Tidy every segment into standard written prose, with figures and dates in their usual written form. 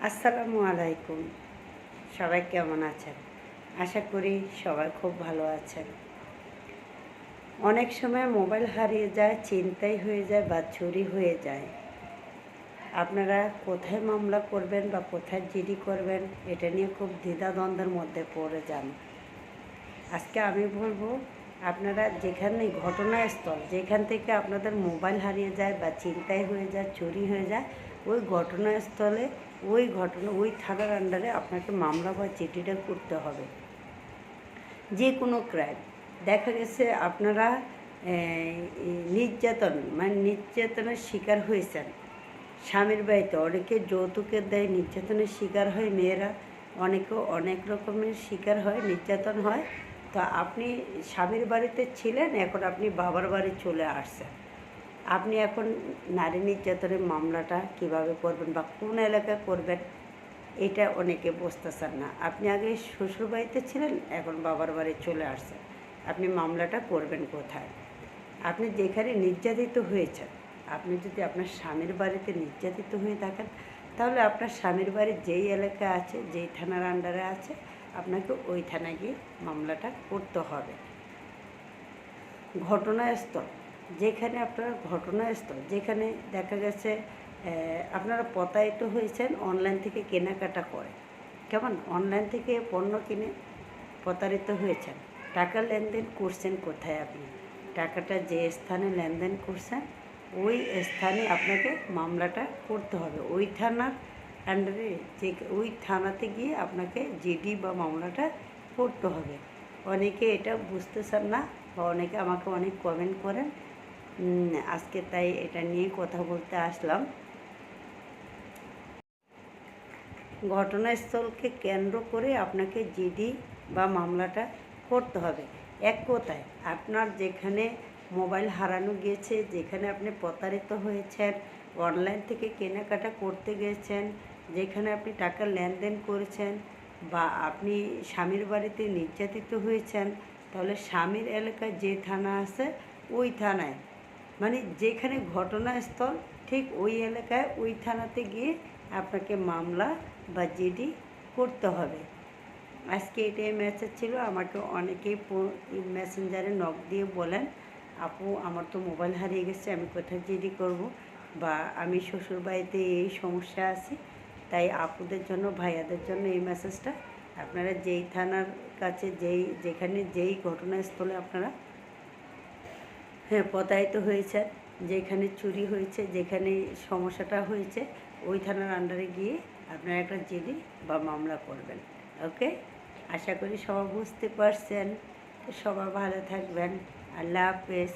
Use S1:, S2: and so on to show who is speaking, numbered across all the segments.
S1: আসসালামু আলাইকুম। সবাই কেমন আছেন? আশা করি সবাই খুব ভালো আছেন। অনেক সময় মোবাইল হারিয়ে যায়, ছিনতাই হয়ে যায় বা চুরি হয়ে যায়। আপনারা কোথায় মামলা করবেন বা কোথায় জিডি করবেন এটা নিয়ে খুব দ্বিধাদ্বন্দ্বের মধ্যে পড়ে যান। আজকে আমি বলবো আপনারা যেখানে ঘটনাস্থল যেখান থেকে আপনাদের মোবাইল হারিয়ে যায় বা ছিনতাই হয়ে যায়, চুরি হয়ে যায়, ওই ঘটনাস্থলে ওই থানার আন্ডারে আপনাকে মামলা বা চিঠিটা করতে হবে। যে কোনো ক্রাইম দেখা গেছে আপনারা নির্যাতনের শিকার হয়েছেন। স্বামীর বাড়িতে অনেকে যৌতুকের দেয়, নির্যাতনের শিকার হয় মেয়েরা, অনেকে অনেক রকমের শিকার হয়, নির্যাতন হয়। তো আপনি স্বামীর বাড়িতে ছিলেন, এখন আপনি বাবার বাড়ি চলে আসছেন। আপনি এখন নারী নির্যাতনের মামলাটা কিভাবে করবেন বা কোন এলাকায় করবেন এটা অনেকে বুঝতেছেন না। আপনি আগে শ্বশুরবাড়িতে ছিলেন, এখন বাবার বাড়ি চলে আসছেন, আপনি মামলাটা করবেন কোথায়? আপনি যেখানে নির্যাতিত হয়েছেন, আপনি যদি আপনার স্বামীর বাড়িতে নির্যাতিত হয়ে থাকেন, তাহলে আপনার স্বামীর বাড়ির যেই এলাকা আছে, যেই থানার আন্ডারে আছে, আপনাকে ওই থানায় গিয়ে মামলাটা করতে হবে। ঘটনাস্থল যেখানে দেখা গেছে আপনারা প্রতারিত হয়েছেন অনলাইন থেকে কেনাকাটা করে, কেমন অনলাইন থেকে পণ্য কিনে প্রতারিত হয়েছেন, টাকা লেনদেন করছেন কোথায়? আপনি টাকাটা যে স্থানে লেনদেন করছেন ওই স্থানে আপনাকে মামলাটা করতে হবে। ওই থানার আন্ডারে ওই থানাতে গিয়ে আপনাকে জিডি বা মামলাটা করতে হবে। অনেকে এটা বুঝতেছেন না বা অনেকে আমাকে অনেক কমেন্ট করেন। আজকে তাই এটা নিয়ে কথা বলতে আসলাম। ঘটনাস্থলকে কেন্দ্র করে আপনাকে জিডি বা মামলাটা করতে হবে। এক কথায় আপনার যেখানে মোবাইল হারানো গিয়েছে, যেখানে আপনি প্রতারিত হয়েছেন, অনলাইন থেকে কেনাকাটা করতে গিয়েছেন, যেখানে আপনি টাকা লেনদেন করেছেন, বা আপনি স্বামীর বাড়িতে নির্যাতিত হয়েছেন, তাহলে স্বামীর এলাকায় যে থানা আছে ওই থানায়, মানে যেখানে ঘটনাস্থল ঠিক ওই এলাকায় ওই থানাতে গিয়ে আপনাকে মামলা বা জিডি করতে হবে। আজকে এটাই মেসেজ ছিল। আমাকে অনেকেই মেসেঞ্জারে নক দিয়ে বলেন, আপু আমার তো মোবাইল হারিয়ে গেছে, আমি কোথায় জিডি করব, বা আমি শ্বশুরবাড়িতে এই সমস্যা আছি। তাই আপুদের জন্য, ভাইয়াদের জন্য এই মেসেজটা। আপনারা যেই থানার কাছে যেখানে যেই ঘটনাস্থলে আপনারা প্রতারিত হয়েছেন, যেখানে চুরি হয়েছে, যেখানে সমস্যাটা হয়েছে, ওই থানার আন্ডারে গিয়ে আপনারা একটা জিডি বা মামলা করবেন। ওকে, আশা করি সবাই বুঝতে পারছেন। তো সবাই ভালো থাকবেন। আল্লাহ হাফেজ।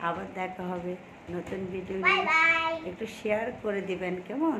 S1: আবার দেখা হবে নতুন ভিডিও নিয়ে। একটু শেয়ার করে দিবেন, কেমন?